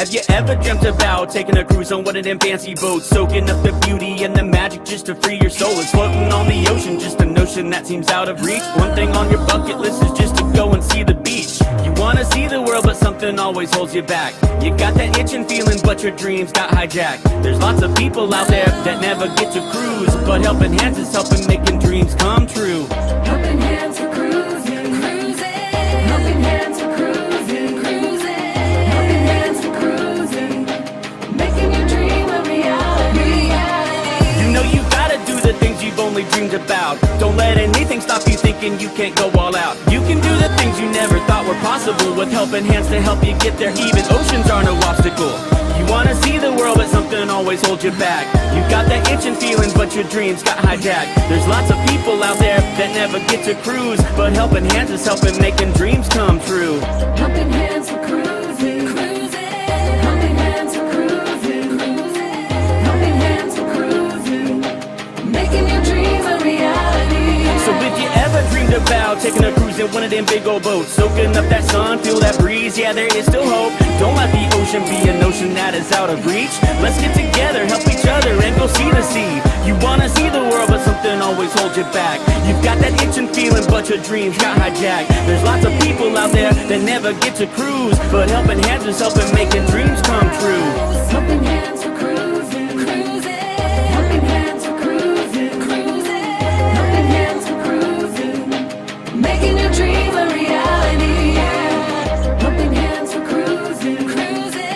Have you ever dreamt about taking a cruise on one of them fancy boats, soaking up the beauty and the magic just to free your soul? It's floating on the ocean, just a notion that seems out of reach. One thing on your bucket list is just to go and see the beach. You wanna see the world, but something always holds you back. You got that itching feeling, but your dreams got hijacked. There's lots of people out there that never get to cruise, but Helping Hands is helping making dreams come true. Helping Hands for Cruising, cruising. Helping Hands for Cruising, cruising. Helping Hands for Cruising, making your dream a reality. You know you gotta do the things you've only dreamed about. Don't let anything stop you thinking you can't go all out. You can do the things you never thought were possible with Helping Hands to help you get there. Even oceans are no obstacle. You wanna see the world, but something always holds you back. You got that itching feeling, but your dreams got hijacked. There's lots of people out there that never get to cruise, but Helping Hands is helping making dreams come true. Helping Hands for Cruising, cruising. Helping Hands for Cruising, cruising. Helping Hands for Cruising, making your dreams a reality. So if you ever dreamed about taking a cruise in one of them big old boats, soaking up that sun, feel that breeze, yeah, there is still hope. Don't let the ocean be a notion that is out of reach. Let's get together, help each other, and go see the sea. You wanna see the world, but something always holds you back. You've got that itching feeling, but your dreams got hijacked. There's lots of people out there that never get to cruise, but Helping Hands is helping making dreams come true. Helping Hands for Cruising, cruising. Helping Hands for Cruising, cruising. Helping Hands for Cruising, making your dream a reality. Helping Hands for Cruising, cruising.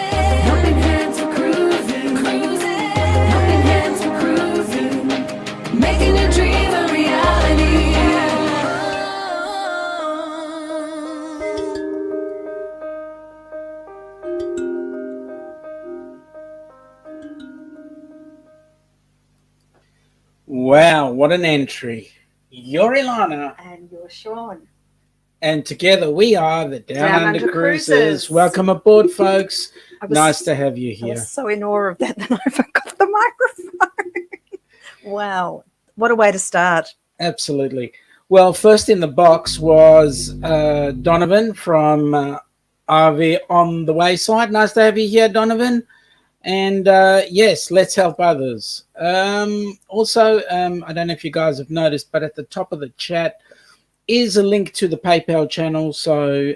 Helping Hands for Cruising, cruising. Helping Hands for Cruising, making your dream a reality. Wow, what an entry. You're Ilana, And you're Sean. and together we are the Downunder Downunder Cruisers. Cruisers. Welcome aboard, folks. was- Nice to have you I here. was so in awe of that I forgot the microphone. Wow. What a way to start. Absolutely. Well, first in the box was Donovan from RV on the Wayside. Nice to have you here, Donovan. And yes, let's help others. Also, I don't know if you guys have noticed, but at the top of the chat is a link to the PayPal channel. So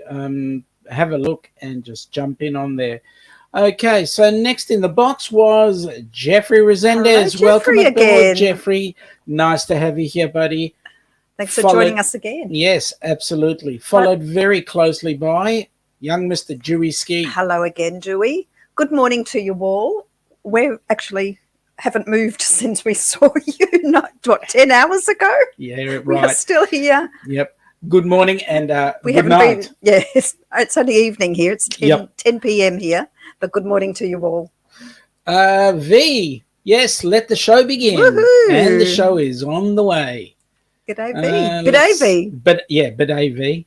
have a look and just jump in on there. Okay, so next in the box was Jeffrey Resendez. Hello, Welcome Jeffrey, aboard, again. Jeffrey. Nice to have you here, buddy. Thanks for Followed- joining us again. Yes, absolutely. Followed very closely by young Mr. Dewey Ski. Hello again, Dewey. Good morning to you all. We actually haven't moved since we saw you, not, what, 10 hours ago? Yeah, We are right. still here. Yep. Good morning and We good haven't night. been, yes, it's only evening here. It's 10, Yep. 10 p.m. here, but good morning to you all. V, yes, let the show begin. Woohoo. And the show is on the way. G'day, V. G'day, V. But yeah, bidet V.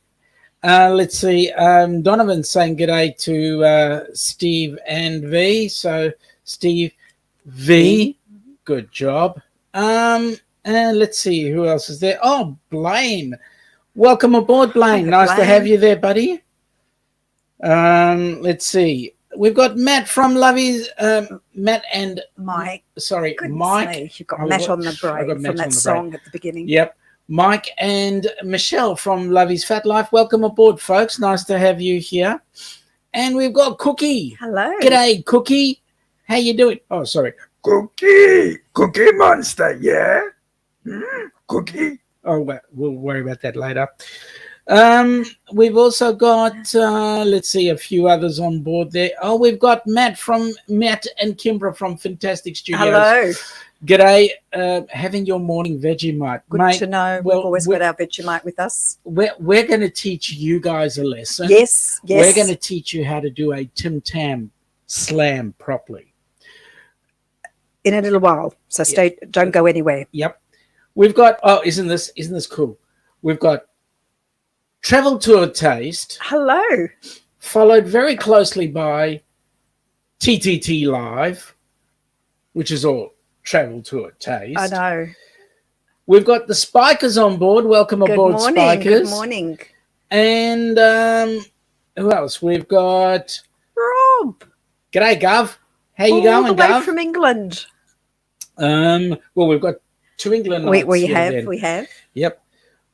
Let's see. Donovan's saying g'day to Steve and V. So Steve, V, good job. And let's see who else is there. Oh, Blaine. Welcome aboard, Blaine. Hello, Nice to Blaine. have you there, buddy. Let's see. We've got Matt from Lovey's. Matt and Mike. sorry, Goodness Mike. me, you've got I Matt got- on the I got brain Matt from on that the song at the beginning. Yep. Mike and Michelle from Lovey's Fat Life. Welcome aboard, folks. Nice to have you here. And we've got Cookie. Hello. G'day, Cookie. How you doing? Oh, sorry. Cookie Monster, yeah? Cookie. Oh, we'll worry about that later. We've also got, let's see, a few others on board there. Oh, we've got Matt and Kimbra from Fantastic Studios. Hello. G'day. Having your morning Vegemite. Good Mate, to know. well, We've always we- got our Vegemite with us. We're going to teach you guys a lesson. Yes, yes. We're going to teach you how to do a Tim Tam slam properly. In a little while. So don't go anywhere. Yep. We've got, oh, isn't this cool? We've got Travel Tour Taste, Hello. followed very closely by TTT Live, which is all Travel Tour Taste. I know. We've got the Spikers on board. Welcome Good aboard, morning. Spikers. Good morning. And who else? We've got Rob. G'day, Gov. How you All going, the way Gov? from England. Well, we've got two England nights We here have, then. we have. Yep.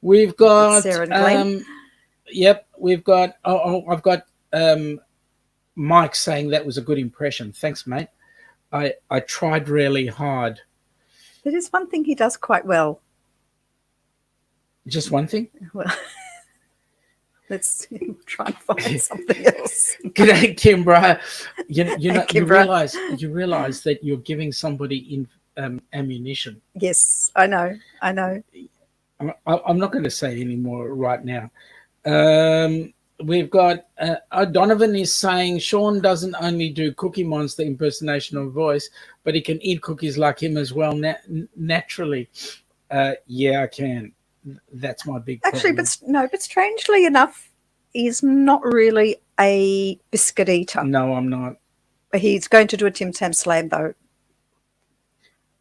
We've got Sarah and Glenn. yep, we've got I've got Mike saying that was a good impression. Thanks, mate. I tried really hard. There is one thing he does quite well. Just one thing. Well, let's try and find something else. G'day, Kimbra. You know, Kimbra. you realize that you're giving somebody ammunition. Yes, I know. I'm not going to say any more right now. We've got Donovan is saying Sean doesn't only do Cookie Monster impersonation of voice, but he can eat cookies like him as well naturally. Yeah, I can. That's my big problem. Actually, but strangely enough, he's not really a biscuit eater. No, I'm not. He's going to do a Tim Tam Slam though.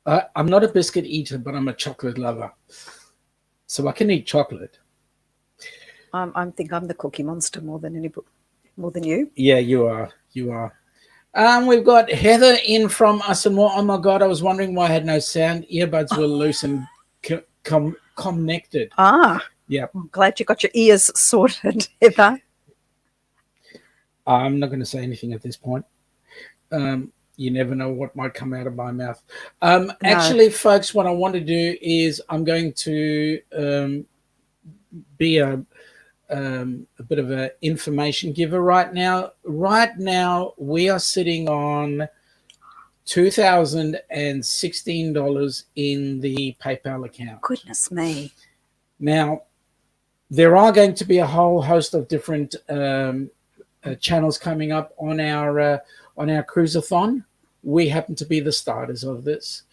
I'm not a biscuit eater, but I'm a chocolate lover. So I can eat chocolate. I think I'm the Cookie Monster more than you. Yeah, you are. We've got Heather in from us and more. Oh my God, I was wondering why I had no sound. Earbuds were loose and connected. Yeah. I'm glad you got your ears sorted, Heather. I'm not going to say anything at this point. You never know what might come out of my mouth. No. Actually, folks, what I want to do is I'm going to be a bit of an information giver right now. Right now, we are sitting on $2,016 in the PayPal account. Goodness me. Now, there are going to be a whole host of different channels coming up on our Cruisathon. We happen to be the starters of this.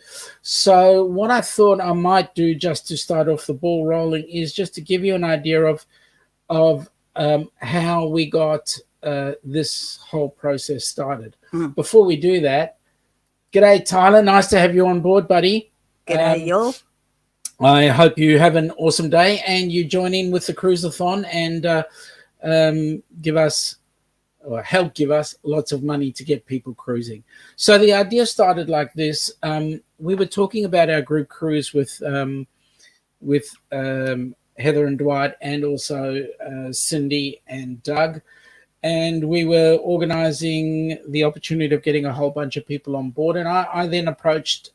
So what I thought I might do just to start off the ball rolling is just to give you an idea of how we got this whole process started. Before we do that, g'day, Tyler. Nice to have you on board, buddy. G'day, y'all. I hope you have an awesome day and you join in with the Cruisathon and help give us lots of money to get people cruising. So the idea started like this. We were talking about our group cruise with Heather and Dwight and also Cindy and Doug. And we were organizing the opportunity of getting a whole bunch of people on board. And I then approached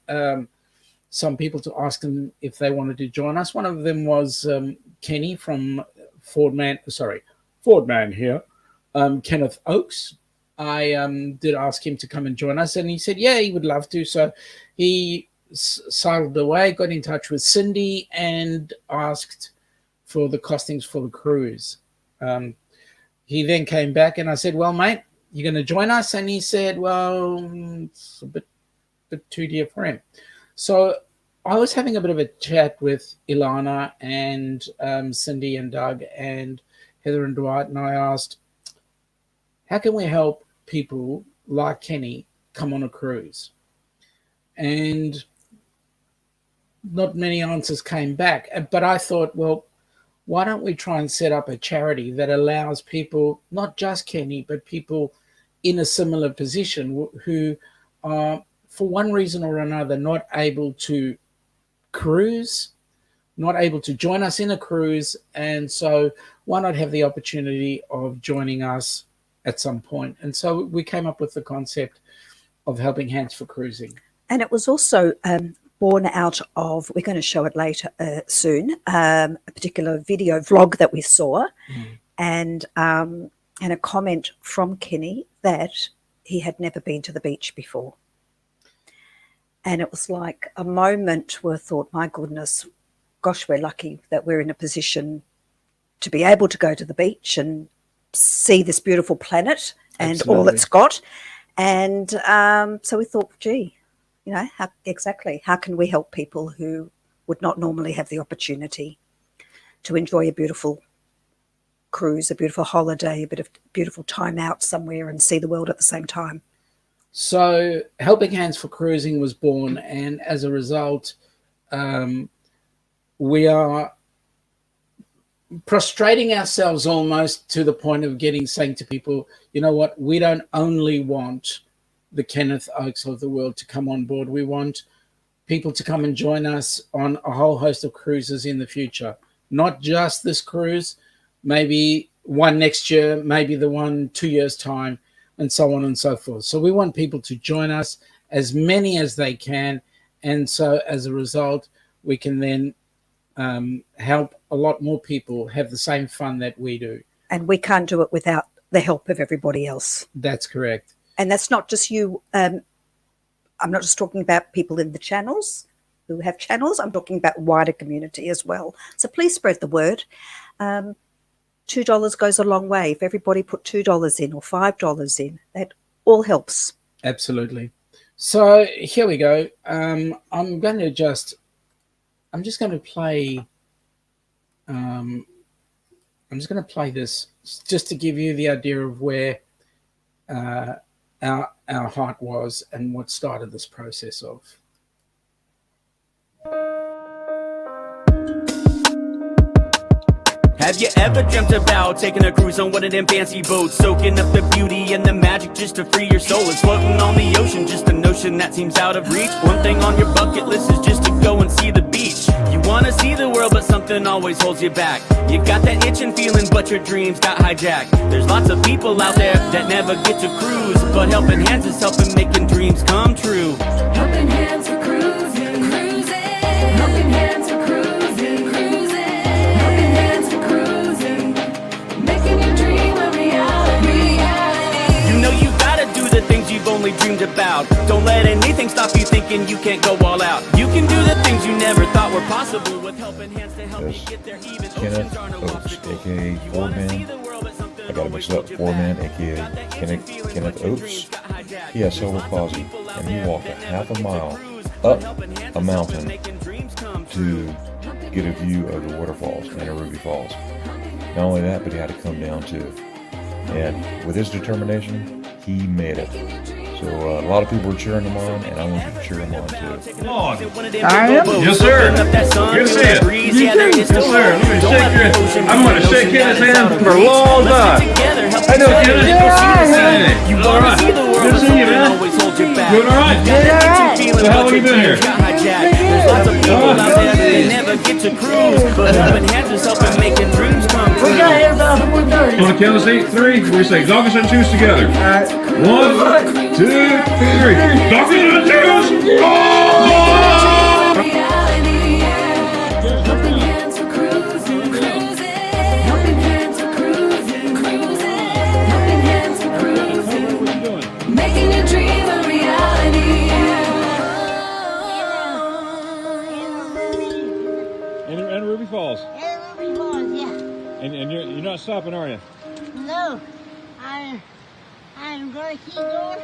some people to ask them if they wanted to join us. One of them was Kenny from Ford Man here, Kenneth Oakes. I did ask him to come and join us, and he said, yeah, he would love to. So he sailed away, got in touch with Cindy, and asked for the costings for the cruise. He then came back, and I said, well, mate, you're going to join us? And he said, well, it's a bit too dear for him. So I was having a bit of a chat with Ilana and Cindy and Doug and Heather and Dwight, and I asked, how can we help people like Kenny come on a cruise? And not many answers came back. But I thought, well, why don't we try and set up a charity that allows people, not just Kenny, but people in a similar position who are, for one reason or another, not able to cruise, not able to join us in a cruise. And so why not have the opportunity of joining us at some point? And so we came up with the concept of Helping Hands for Cruising. And it was also born out of, we're going to show it later soon, a particular video vlog that we saw, and a comment from Kenny that he had never been to the beach before. And it was like a moment where I thought, my goodness, gosh, we're lucky that we're in a position to be able to go to the beach and see this beautiful planet and Absolutely. all it's got. And so we thought, gee, you know, how can we help people who would not normally have the opportunity to enjoy a beautiful cruise, a beautiful holiday, a bit of beautiful time out somewhere and see the world at the same time? So Helping Hands for Cruising was born, and as a result, we are prostrating ourselves almost to the point of saying to people, you know what, we don't only want the Kenneth Oaks of the world to come on board. We want people to come and join us on a whole host of cruises in the future, not just this cruise, maybe one next year, maybe the one 2 years time, and so on and so forth. So we want people to join us, as many as they can, and so as a result we can then help a lot more people have the same fun that we do. And we can't do it without the help of everybody else. That's correct. And that's not just you. I'm not just talking about people in the channels who have channels. I'm talking about wider community as well. So please spread the word. $2 goes a long way. If everybody put $2 in or $5 in, that all helps. Absolutely. So here we go. I'm just going to play this just to give you the idea of where our heart was and what started this process of. Have you ever dreamt about taking a cruise on one of them fancy boats, soaking up the beauty and the magic just to free your soul? It's floating on the ocean, just a notion that seems out of reach. One thing on your bucket list is just to go and see the beach. You wanna see the world, but something always holds you back. You got that itching feeling, but your dreams got hijacked. There's lots of people out there that never get to cruise, but Helping Hands is helping making dreams come true. Helping Hands for Cruising, cruising. Helping Hands for Cruising, cruising. Helping Hands for Cruising, making your dream a reality. You know you gotta do the things you've only dreamed about. Don't let anything stop you thinking you can't go all out. You can do the things you never thought were possible with Helping Hands to help you get there. Even Kenneth Oaks, aka Foreman. I got to mix it up. Foreman, aka Kenneth Oaks. He has cerebral palsy, and he walked a half a mile up a mountain to get a view of the waterfalls, Ruby Falls. Not only that, but he had to come down too. And with his determination, he made it. So a lot of people were cheering him on, and I want you to cheer him on too. Come on. I am. Yes, sir. Good to see you. Yes, sir. Let me shake your. I'm going to shake his hand for a long time. I know, Kenneth. Hey. You All right. Good to see you, man. Doing all right? So how long you been here? There's lots of people out there that never get to cruise, but Helping Hands is helping making dreams come true. On the count of 8, 3. We say doggers and choose together. 1, 2, 3. Doggers and choose. Helping Hands for Cruising, cruising. Helping Hands for Cruising, cruising. Helping Hands for Cruising, making your dream a reality. And Ruby Falls. And Ruby Falls, yeah. And you're not stopping, are you? No, I'm gonna keep going.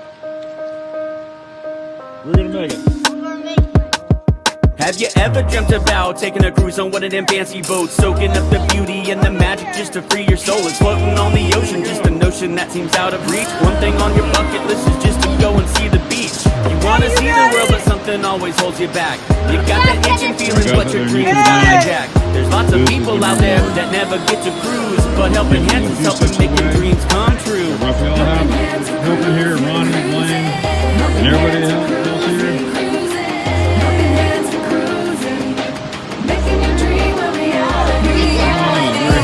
We're gonna make it. We're gonna make it. Have you ever dreamt about taking a cruise on one of them fancy boats, soaking up the beauty and the magic just to free your soul? It's floating on the ocean, just a notion that seems out of reach. One thing on your bucket list is just to go and see the beach. You wanna see the world, but something always holds you back. You got that itching feeling, but your dreams got hijacked. There's lots of people out there that never get to cruise, but Helping Hands is helping making dreams come true. Raphael helping here, Ronnie, Blaine, and everybody else here. Helping Hands for Cruising, making your dream a reality.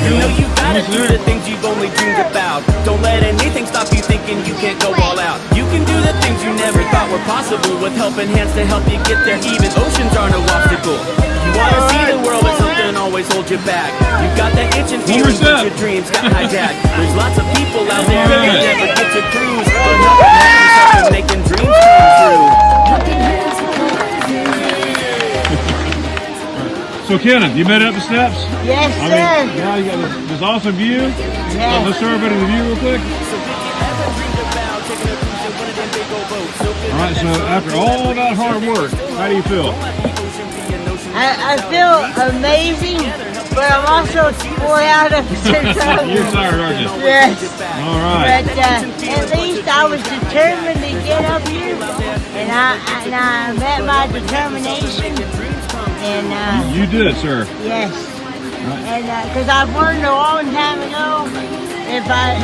You know you gotta do the things you've only dreamed about. Don't let anything stop you thinking you can't go all out. You can do the things you never thought were possible with Helping Hands to help you get there. Even oceans are no obstacle. You wanna see the world, but something always holds you back. You got that itching feeling, but your dreams got hijacked. There's lots of people out there that never get to cruise, but Helping Hands is helping making dreams come true. Helping Hands for Cruising. So Kenneth, you made it up the steps? Yes, I sir. mean, now you got this awesome view. Yeah. Let's show everybody the view real quick. All right, so after all that hard work, how do you feel? I feel amazing, but I'm also bored out of You're tired, aren't you? Yes. All right. But at least I was determined to get up here, and I met my determination. And You did, sir. yes, and because I've learned a long time ago, if I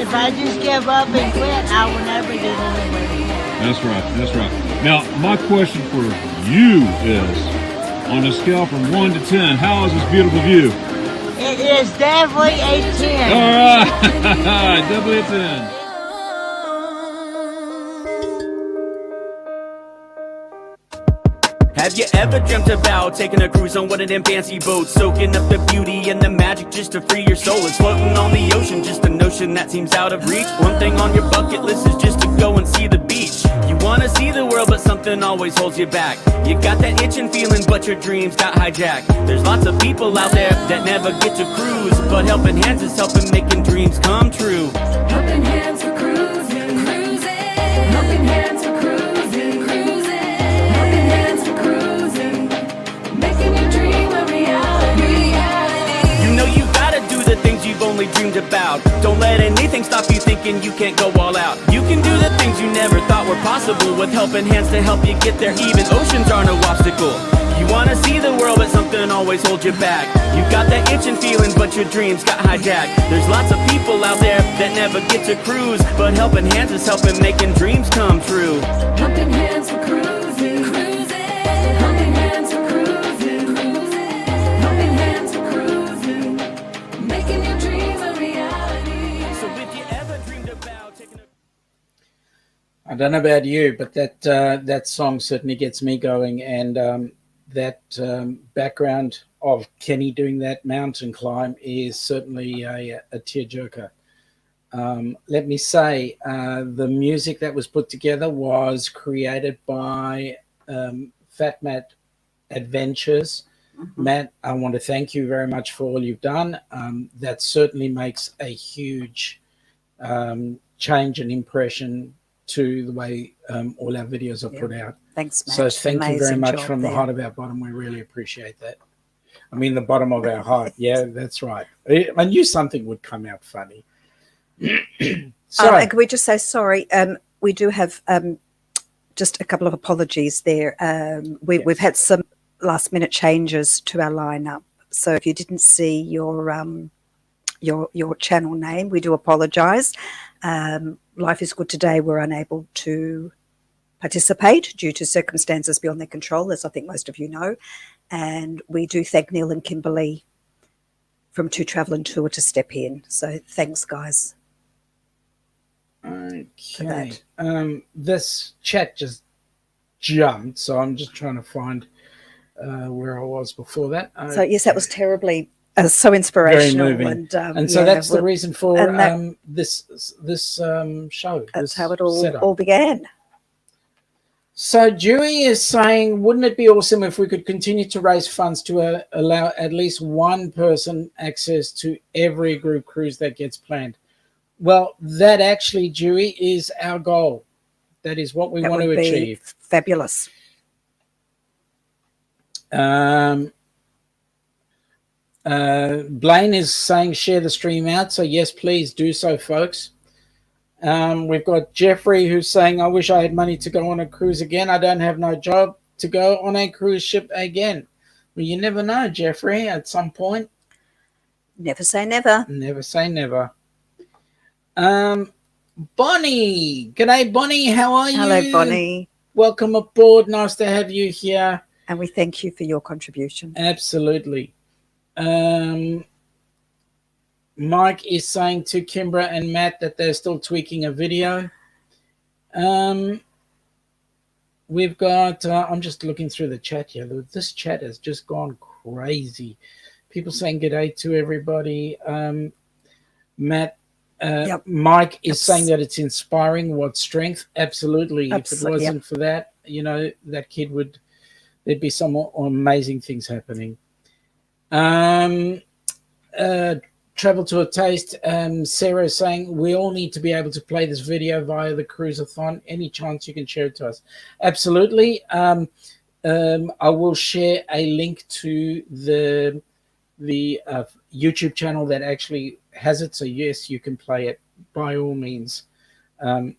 if I just give up and quit, I will never get anywhere. That's right. That's right. Now, my question for you is, on a scale from 1 to 10, how is this beautiful view? It is definitely a 10. All right, definitely a 10. Have you ever dreamt about taking a cruise on one of them fancy boats, soaking up the beauty and the magic just to free your soul? It's floating on the ocean, just a notion that seems out of reach. One thing on your bucket list is just to go and see the beach. You wanna see the world, but something always holds you back. You got that itching feeling, but your dreams got hijacked. There's lots of people out there that never get to cruise, but Helping Hands is helping making dreams come true. Helping Hands for Cruising, cruising. Helping Hands for Cruising, cruising. Helping Hands for Cruising, making your dream a reality. You know you gotta do the things you've only dreamed about. Don't let anything stop you thinking you can't go all out. You can do the things you never thought were possible with Helping Hands to help you get there. Even oceans are no obstacle. You wanna see the world, but something always holds you back. You got that itching feeling, but your dreams got hijacked. There's lots of people out there that never get to cruise, but Helping Hands is helping making dreams come true. Helping Hands for Cruising, cruising. Helping Hands for Cruising, cruising. Helping Hands for Cruising, making your dream a reality. So if you ever dreamed about taking a I don't know about you, but that song certainly gets me going, and that background of Kenny doing that mountain climb is certainly a tearjerker. Let me say, the music that was put together was created by Fat Matt Adventures. Matt, I want to thank you very much for all you've done. That certainly makes a huge change and impression to the way all our videos are put out. Thanks, Matt. So thank you very Amazing much job from the there. heart of our bottom. We really appreciate that. I mean, the bottom of our heart. Yeah, that's right. I knew something would come out funny. So, And can we just say sorry? We do have just a couple of apologies there. We've had some last minute changes to our lineup. So if you didn't see your channel name, we do apologise. Life is Good Today were unable to participate due to circumstances beyond their control, as I think most of you know. And we do thank Neil and Kimberly from To Travel and Tour to step in. So thanks, guys. okay. This chat just jumped, so I'm just trying to find where I was before that. So yes, that was terribly so inspirational. Very moving. And So that's the reason for and that- this show. That's this how it all setup. began. So Dewey is saying, wouldn't it be awesome if we could continue to raise funds to allow at least one person access to every group cruise that gets planned? Well, that actually, Dewey, is our goal. That is what we want to would be achieve. Fabulous. Blaine is saying share the stream out. So yes, please do so, folks. We've got Jeffrey who's saying, I wish I had money to go on a cruise again. I don't have no job to go on a cruise ship again. Well, you never know, Jeffrey, at some point. Never say never. Never say never. Bonnie. G'day, Bonnie. How are you? Hello, Bonnie. Welcome aboard. Nice to have you here. And we thank you for your contribution. Absolutely. Mike is saying to Kimbra and Matt that they're still tweaking a video. We've got, I'm just looking through the chat here. This chat has just gone crazy. People saying g'day to everybody. Matt, Mike is saying that it's inspiring. What strength? Absolutely. If it wasn't for that, you know, that kid there'd be some amazing things happening. Travel to a Taste. Sarah is saying we all need to be able to play this video via the Cruisathon. Any chance you can share it to us? Absolutely. I will share a link to the YouTube channel that actually has it. So yes, you can play it by all means. Let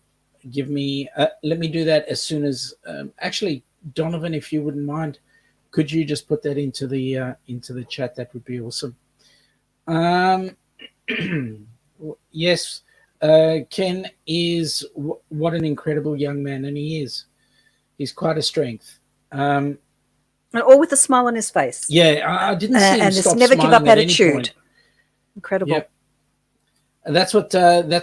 me do that as soon as. Actually, Donovan, if you wouldn't mind, could you just put that into the chat? That would be awesome. Yes, Ken is what an incredible young man, and he is. He's quite a strength. And all with a smile on his face. Yeah, I didn't see him and this stop never give up smiling at any attitude. point. Incredible. Yep. And that's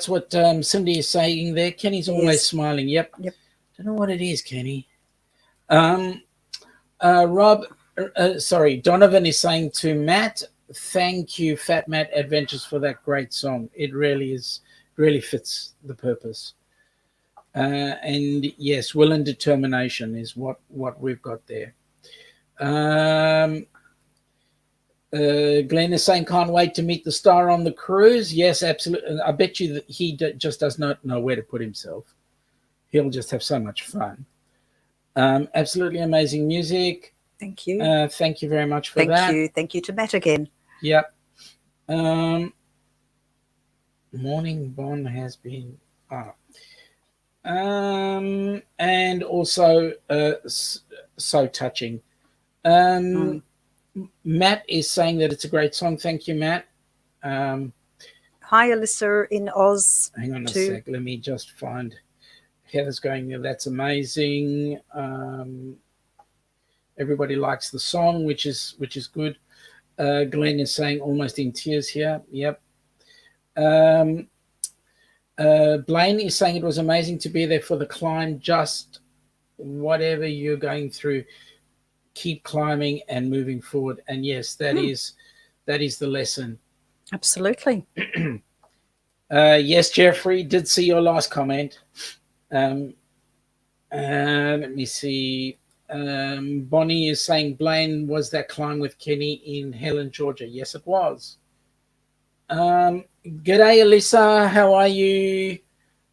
what Cindy is saying there. Kenny's always smiling. Yep. Don't know what it is, Kenny. Donovan is saying to Matt, thank you, Fat Matt Adventures, for that great song. It really fits the purpose. And yes, will and determination is what we've got there. Glenn is saying, can't wait to meet the star on the cruise. Yes, absolutely. I bet you that he just does not know where to put himself. He'll just have so much fun. Absolutely amazing music. Thank you. Thank you very much for that. Thank you. Thank you to Matt again. Yep. Morning Bond has been and also so touching. Matt is saying that it's a great song. Thank you, Matt. Hi, Alyssa in Oz. Hang on a sec. Let me just find. Heather's going there. That's amazing. Everybody likes the song, which is good. Glenn is saying almost in tears here. Yep. Blaine is saying it was amazing to be there for the climb. Just whatever you're going through, keep climbing and moving forward. And yes, that is the lesson. Absolutely. Yes, Jeffrey, did see your last comment. Let me see. Bonnie is saying, Blaine, was that climb with Kenny in Helen, Georgia? Yes, it was. G'day, Alyssa. How are you?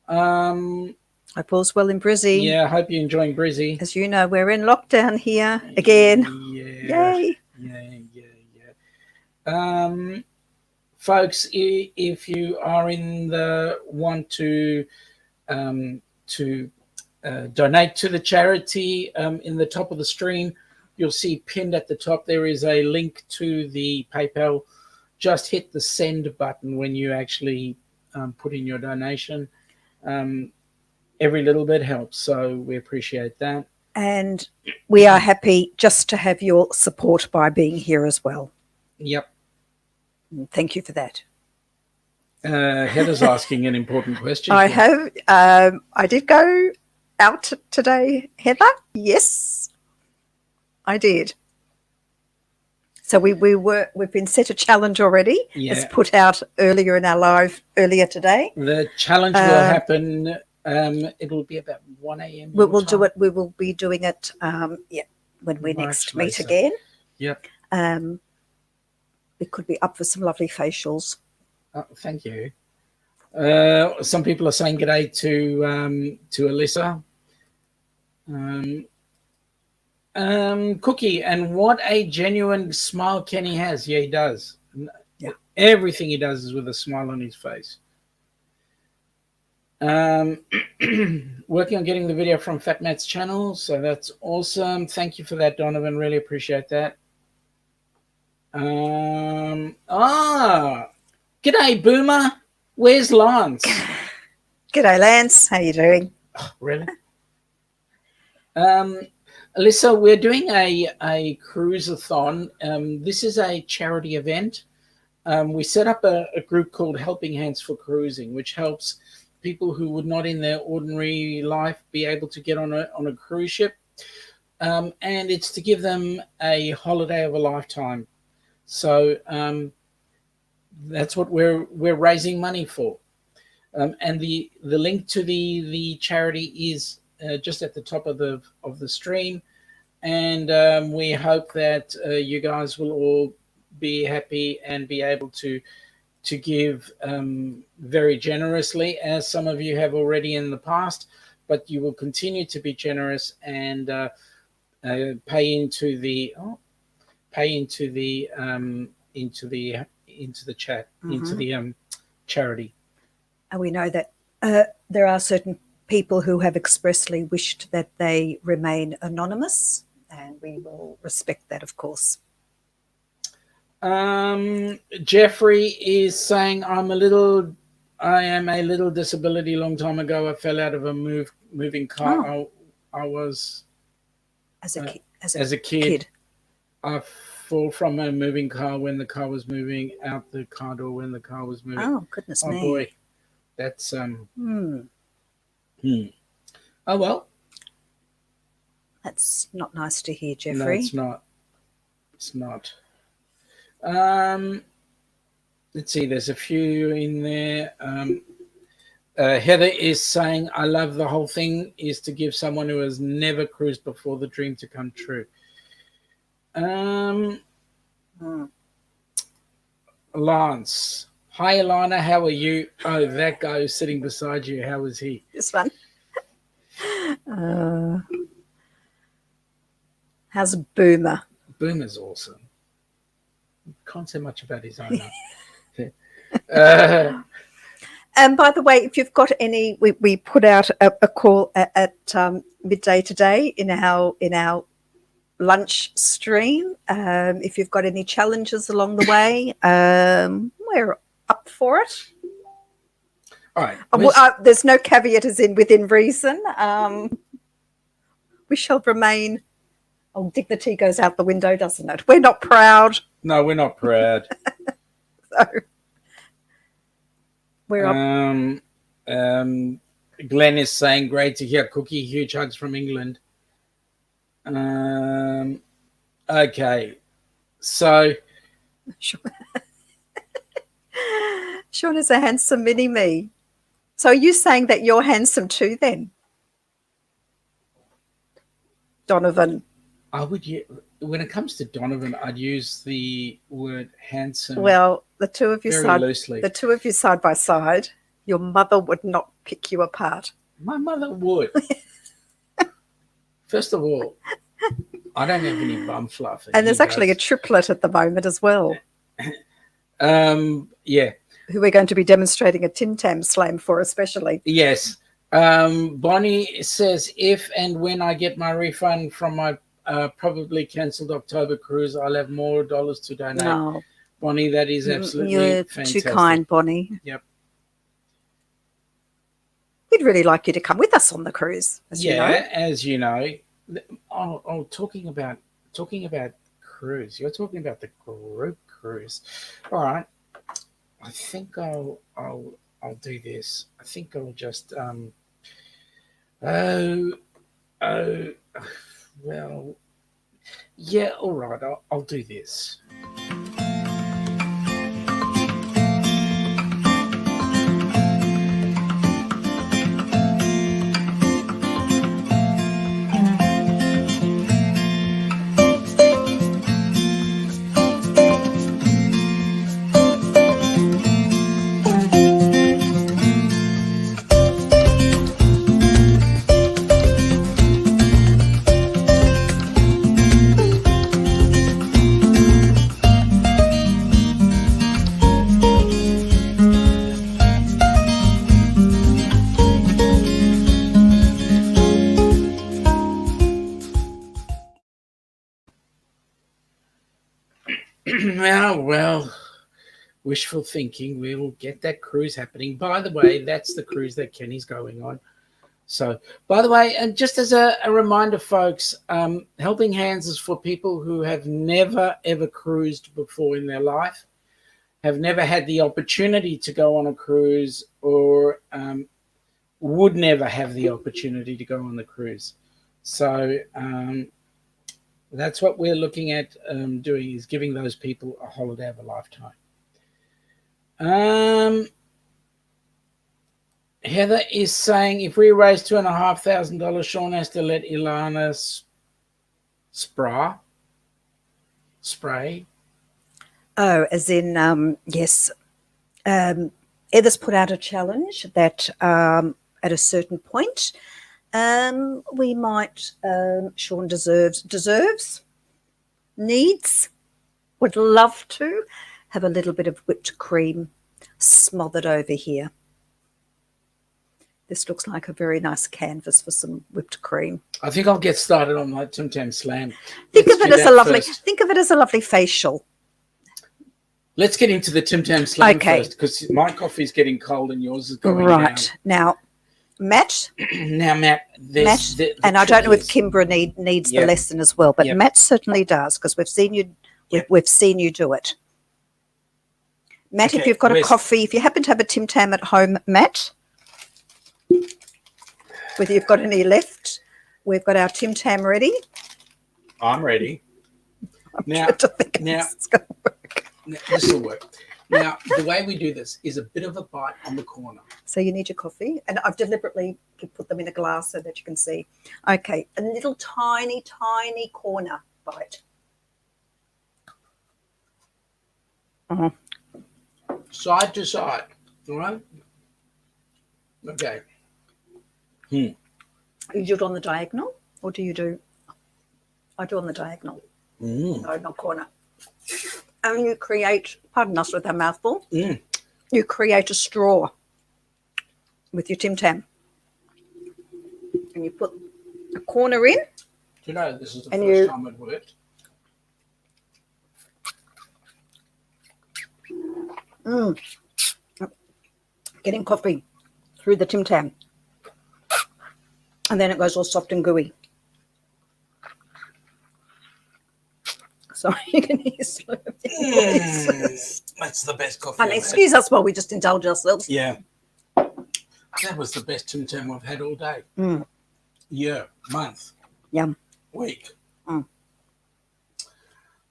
Hope all's well in Brizzy. Yeah, I hope you're enjoying Brizzy. As you know, we're in lockdown here again. Yeah. Yay. Yeah. Folks, if you are in the want to donate to the charity, in the top of the stream, you'll see pinned at the top there is a link to the PayPal. Just hit the send button when you actually put in your donation. Every little bit helps, so we appreciate that. And we are happy just to have your support by being here as well. Yep. Thank you for that. Heather's asking an important question. I have. I did go out today, Heather. Yes, I did. So we've been set a challenge already. Yeah. It's put out earlier in our live earlier today. The challenge will happen. It will be about 1 a.m. We'll do it. We will be doing it. When we next meet again. Yep. We could be up for some lovely facials. Oh, thank you. Some people are saying g'day to Alyssa. Cookie, and what a genuine smile Kenny has. Yeah, he does. Yeah. Everything he does is with a smile on his face. Working on getting the video from Fat Matt's channel, so that's awesome. Thank you for that, Donovan. Really appreciate that. G'day, Boomer. Where's Lance? G'day, Lance. How you doing? Oh, really? Alyssa, we're doing a cruise-a-thon. This is a charity event. We set up a group called HelpingHands4Cruising, which helps people who would not in their ordinary life be able to get on a cruise ship. And it's to give them a holiday of a lifetime. So that's what we're raising money for. And the link to the charity is just at the top of the stream, and we hope that you guys will all be happy and be able to give very generously, as some of you have already in the past, but you will continue to be generous and pay into the charity. And we know that there are certain people who have expressly wished that they remain anonymous, and we will respect that, of course. Jeffrey is saying, I'm a little I am a little disability. A long time ago, I fell out of a moving car. I was As a kid. as a kid. I fall from a moving car when the car was moving out the car door when the car was moving. Oh, goodness me. Oh boy, that's Hmm. Oh well, That's not nice to hear, no, Jeffrey. it's not. It's not. Let's see. There's a few in there. Heather is saying, "I love the whole thing is to give someone who has never cruised before the dream to come true." Lance, hi Alana, how are you? Oh, that guy who's sitting beside you, how is he? This one. How's Boomer? Boomer's awesome. Can't say much about his owner. And by the way, if you've got any, we put out a call at midday today in our lunch stream. If you've got any challenges along the way, we're up for it. All right. There's no caveat as in within reason. We shall remain. Oh, dignity goes out the window, doesn't it? We're not proud. No, we're not proud. So we're up. Glenn is saying, great to hear, Cookie. Huge hugs from England. Okay. So. Sean is a handsome mini-me. So are you saying that you're handsome too then? Donovan. I would, when it comes to Donovan, I'd use the word handsome. Well, the two of you loosely. The two of you side by side, your mother would not pick you apart. My mother would. First of all, I don't have any bum fluff. And there's actually a triplet at the moment as well. Yeah. Who we're going to be demonstrating a Tim Tam slam for especially. Yes. Bonnie says, if and when I get my refund from my probably cancelled October cruise, I'll have more dollars to donate. No. Bonnie, that is absolutely You're fantastic. too kind, Bonnie. Yep. We'd really like you to come with us on the cruise, as you know. As you know. Talking about cruise. You're talking about the group cruise. All right. I think I'll do this. I think I'll just well, yeah, all right, I'll do this. Well, wishful thinking. We will get that cruise happening. By the way, that's the cruise that Kenny's going on. So, by the way, and just as a reminder, folks, Helping Hands is for people who have never, ever cruised before in their life, have never had the opportunity to go on a cruise, or would never have the opportunity to go on the cruise. So, that's what we're looking at doing, is giving those people a holiday of a lifetime. Heather is saying, if we raise $2,500, Sean has to let Ilana spray. Oh, as in, yes. Heather's put out a challenge that at a certain point, we might, Sean needs, would love to have a little bit of whipped cream smothered over here. This looks like a very nice canvas for some whipped cream. I think I'll get started on my Tim Tam slam. Think of it as a lovely facial. Let's get into the Tim Tam slang Okay. first, because my coffee's getting cold and yours is going Right. Now, Matt, down. Now, Matt, there's Matt, the and I don't know if trick is- Kimbra needs the Yep. lesson as well, but Yep. Matt certainly does because we've seen you. Yep. We've seen you do it. Matt, if Okay, you've got a where's- coffee, if you happen to have a Tim Tam at home, Matt, whether you've got any left, we've got our Tim Tam ready. I'm ready. Now, I don't think now- it's going to work. this will work. Now, the way we do this is a bit of a bite on the corner. So you need your coffee, and I've deliberately put them in a glass so that you can see. Okay, a little tiny, tiny corner bite. Side to side. All right? Okay. You do it on the diagonal, or do you do? I do on the diagonal. No, not corner. And you create, pardon us with our mouthful, you create a straw with your Tim Tam. And you put a corner in. Do you know this is the And first you- time it worked? Getting coffee through the Tim Tam. And then it goes all soft and gooey. Sorry, you can hear slurping. That's the best coffee. And I've had. excuse us while we just indulge ourselves. Yeah. That was the best Tim Tam I've had all day. Year, month, Yum. week. And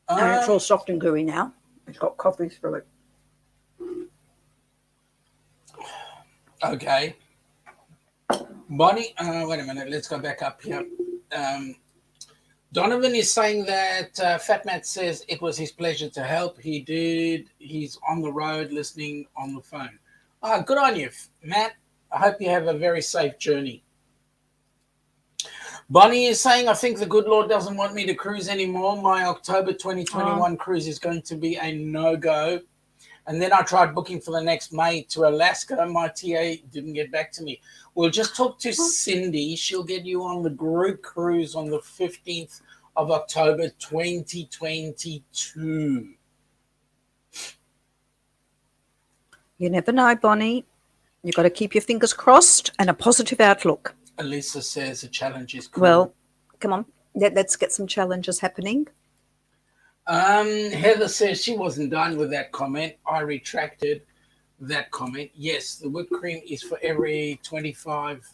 it's all soft and gooey now. It's got coffee through it. Okay. Bonnie, wait a minute. Let's go back up here. Donovan is saying that Fat Matt says it was his pleasure to help. He did. He's on the road listening on the phone. Good on you, Matt. I hope you have a very safe journey. Bonnie is saying, I think the good Lord doesn't want me to cruise anymore. My October 2021 cruise is going to be a no-go. And then I tried booking for the next May to Alaska. My TA didn't get back to me. We'll just talk to Cindy. She'll get you on the group cruise on the 15th of October 2022. You never know, Bonnie. You've got to keep your fingers crossed and a positive outlook. Elisa says the challenge is cool. Well, come on. Let's get some challenges happening. Heather says she wasn't done with that comment. I retracted that comment. Yes, the whipped cream is for every 25.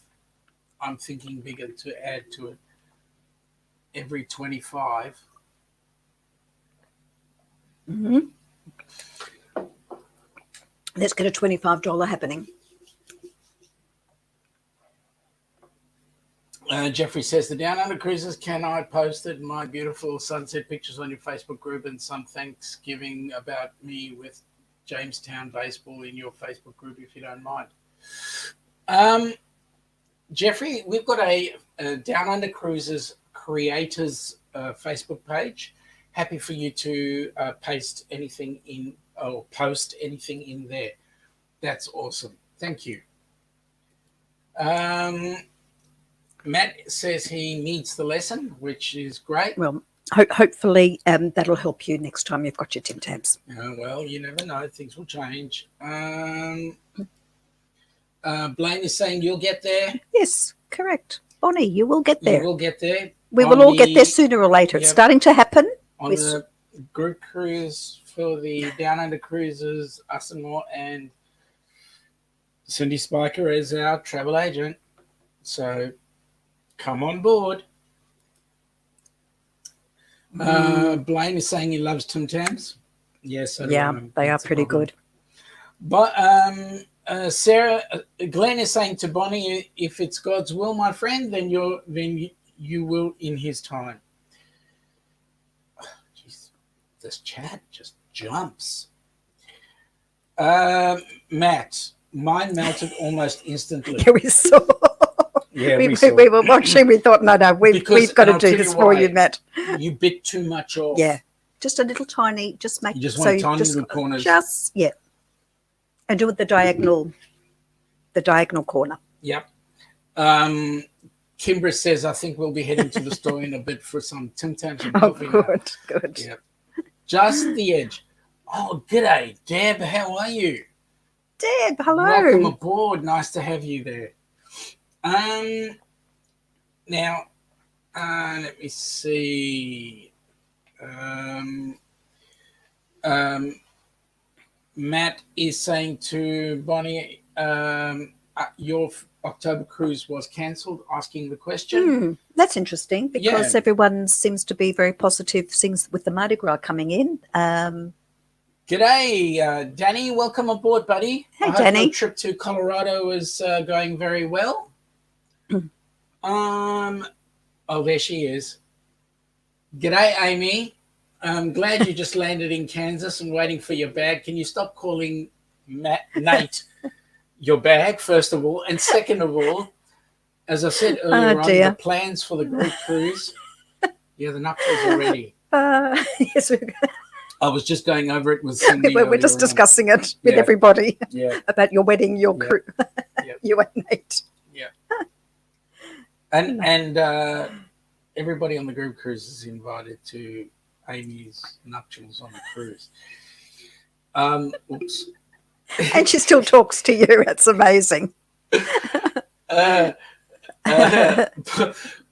I'm thinking bigger to add to it. Every 25. Let's get a $25 happening. Jeffrey says, the Downunder Cruisers, can I posted my beautiful sunset pictures on your Facebook group and some Thanksgiving about me with Jamestown baseball in your Facebook group, if you don't mind. Jeffrey, we've got a Downunder Cruisers creators Facebook page. Happy for you to post anything in there. That's awesome. Thank you. Matt says he needs the lesson, which is great. Well, hopefully that'll help you next time you've got your Tim Tams. Well, you never know. Things will change. Blaine is saying you'll get there. Yes, correct. Bonnie, you will get there. You will get there. We will all get there sooner or later. It's Yep. starting to happen. On the group cruise for the Downunder Cruisers, us and more, and Cindy Spiker is our travel agent. So come on board. Blaine is saying he loves Tim Tams. Yes, so do Yeah, I. they are That's a pretty problem. good. But Glenn is saying to Bonnie, if it's God's will, my friend, then you will in His time. Jeez, this chat just jumps. Matt, mine melted almost instantly. Yeah, we saw. Yeah, we saw. were watching. We thought, no, we've got to I'll do tell this you for why. you, Matt. You bit too much off. Yeah, just a little tiny. Just make You just so want tiny just, little corners. Just and do it the diagonal corner. Yep. Kimbra says, I think we'll be heading to the store in a bit for some Tim Tams and Oh, coffee now. good. Yep. Just the edge. Oh, g'day, Deb. How are you? Deb, hello. Welcome aboard. Nice to have you there. Now, let me see. Matt is saying to Bonnie, your October cruise was cancelled, asking the question. That's interesting because everyone seems to be very positive things with the Mardi Gras coming in. G'day, Danny. Welcome aboard, buddy. Hey, I hope Danny. your trip to Colorado is going very well. Oh, there she is. G'day, Amy. I'm glad you just landed in Kansas and waiting for your bag. Can you stop calling Nate your bag, first of all? And second of all, as I said earlier on, the plans for the group cruise. Yeah, the nuptials are ready. Yes, I was just going over it with Cindy. we're just discussing it with everybody about your wedding, your crew, you and Nate. Yeah. And everybody on the group cruise is invited to Amy's nuptials on the cruise. Oops. And she still talks to you. That's amazing.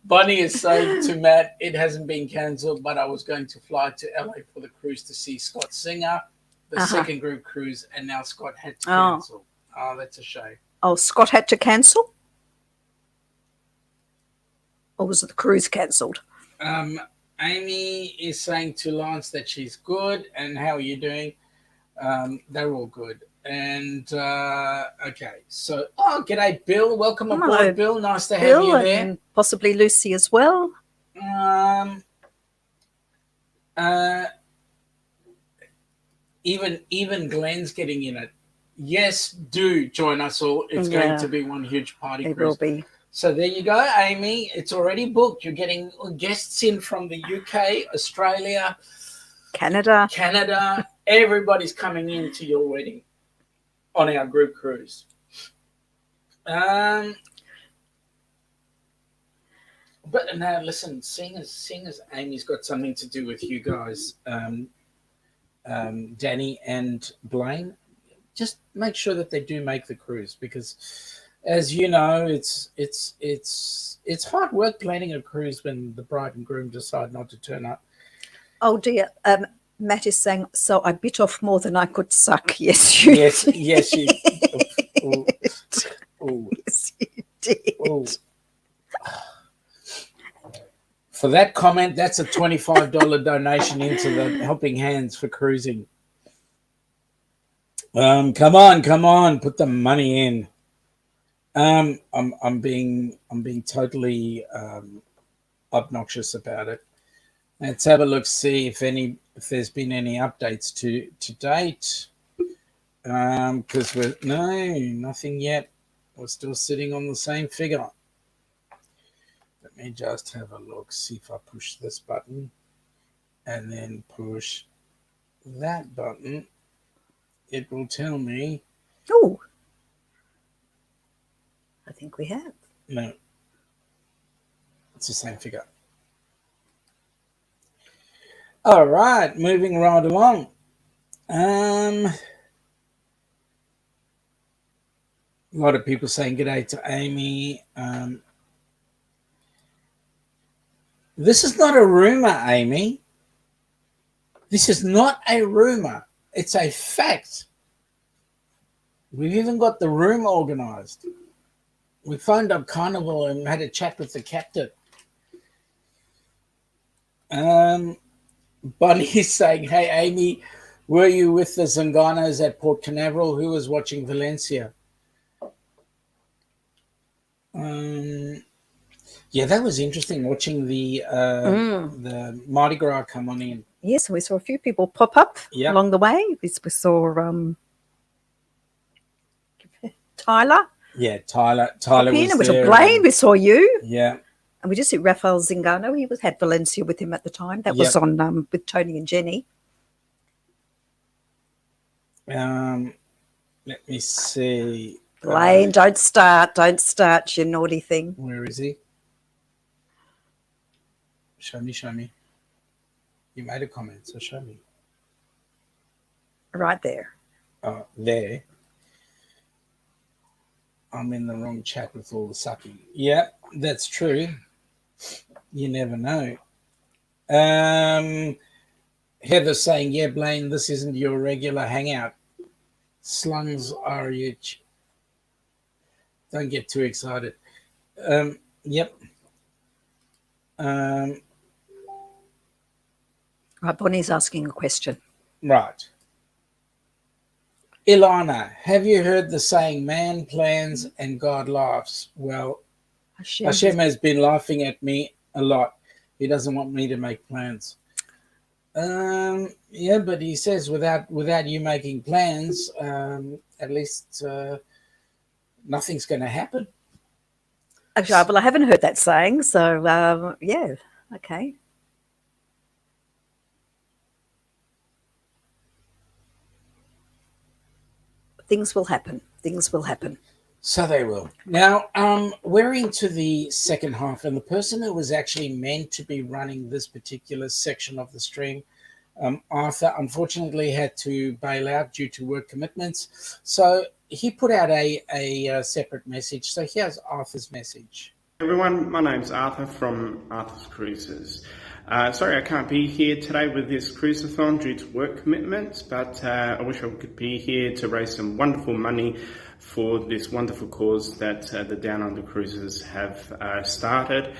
Bonnie is saying to Matt, it hasn't been cancelled, but I was going to fly to LA for the cruise to see Scott Singer, the second group cruise, and now Scott had to cancel. Oh, that's a shame. Oh, Scott had to cancel? Or was it the cruise cancelled? Amy is saying to Lance that she's good, and how are you doing? They're all good. And, okay, so, g'day, Bill. Welcome aboard, Bill. Nice to have you there. And possibly Lucy as well. Even Glenn's getting in it. Yes, do join us all. It's going to be one huge party cruise. It will be. So there you go, Amy. It's already booked. You're getting guests in from the UK, Australia, Canada. Everybody's coming in to your wedding on our group cruise. But now, listen, seeing as Amy's got something to do with you guys, Danny and Blaine, just make sure that they do make the cruise, because as you know, it's hard work planning a cruise when the bride and groom decide not to turn up. Oh dear. Matt is saying, so I bit off more than I could suck. Yes, you did. Yes, you ooh. Yes, you did. Ooh. For that comment, that's a $25 donation into the Helping Hands for Cruising. Come on, put the money in. I'm being totally obnoxious about it. Let's have a look, see if there's been any updates to date. Because nothing yet. We're still sitting on the same figure. Let me just have a look, see if I push this button and then push that button. It will tell me. Oh, I think we have. No, it's the same figure. All right, moving right along. A lot of people saying g'day to Amy. This is not a rumor, Amy. This is not a rumor. It's a fact. We've even got the room organized. We phoned up Carnival and had a chat with the captain. Bonnie's saying, hey, Amy, were you with the Zanganos at Port Canaveral? Who was watching Valencia? Yeah, that was interesting watching the Mardi Gras come on in. Yes, we saw a few people pop up along the way. We saw Tyler. Yeah, Tyler was we there. saw Blaine. We saw you. Yeah. And we just see Rafael Zingano. He had Valencia with him at the time. That was on with Tony and Jenny. Let me see. Blaine, don't start, you naughty thing. Where is he? Show me. You made a comment, so show me. Right there. There. I'm in the wrong chat with all the sucking. Yeah, that's true. You never know. Heather's saying, yeah, Blaine, this isn't your regular hangout. Slungs are huge. Don't get too excited. Yep. Right, Bonnie's asking a question. Right. Ilana, have you heard the saying, man plans and God laughs? Well, Hashem has been laughing at me a lot. He doesn't want me to make plans. Yeah, but he says without you making plans, at least nothing's going to happen. Actually, well, I haven't heard that saying, so yeah, okay. Things will happen. Things will happen. So they will. Now, we're into the second half, and the person who was actually meant to be running this particular section of the stream, Arthur, unfortunately had to bail out due to work commitments. So he put out a separate message. So here's Arthur's message. Everyone, my name's Arthur from Arthur's Cruisers. Sorry I can't be here today with this cruise-a-thon due to work commitments, but I wish I could be here to raise some wonderful money for this wonderful cause that the Downunder Cruisers have started.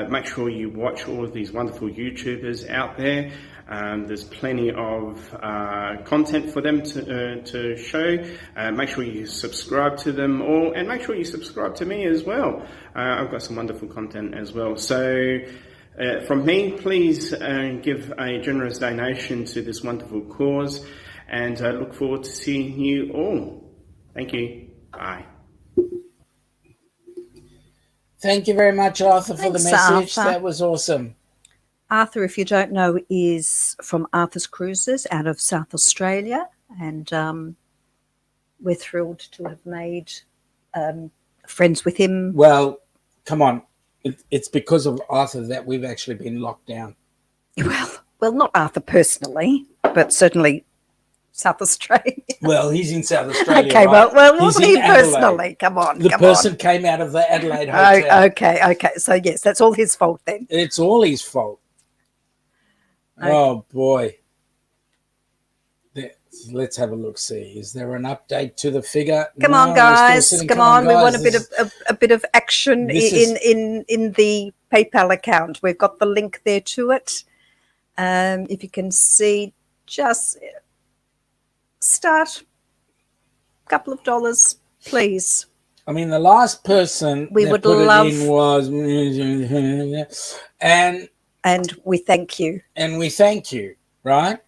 Make sure you watch all of these wonderful YouTubers out there. There's plenty of content for them to show. Make sure you subscribe to them all, and make sure you subscribe to me as well. I've got some wonderful content as well. So from me, please give a generous donation to this wonderful cause, and I look forward to seeing you all. Thank you. Bye. Thank you very much, Arthur, for Thanks, the message. Arthur. That was awesome. Arthur, if you don't know, is from Arthur's Cruisers out of South Australia, and we're thrilled to have made friends with him. Well, come on. It's because of Arthur that we've actually been locked down. Well, not Arthur personally, but certainly South Australia. Well, he's in South Australia. Okay, right? well, He's not he in Adelaide. personally. Come on, The come person on. came out of the Adelaide hotel. Okay. So yes, that's all his fault then. It's all his fault. Okay. Oh boy. Let's have a look. See, is there an update to the figure? Come No, on, we're still guys. sitting. Come on. We guys. want a bit of action This is- in the PayPal account. We've got the link there to it. If you can see, just start a couple of dollars, please. I mean, the last person We that would put love- it in was, And we thank you. and we thank you, right?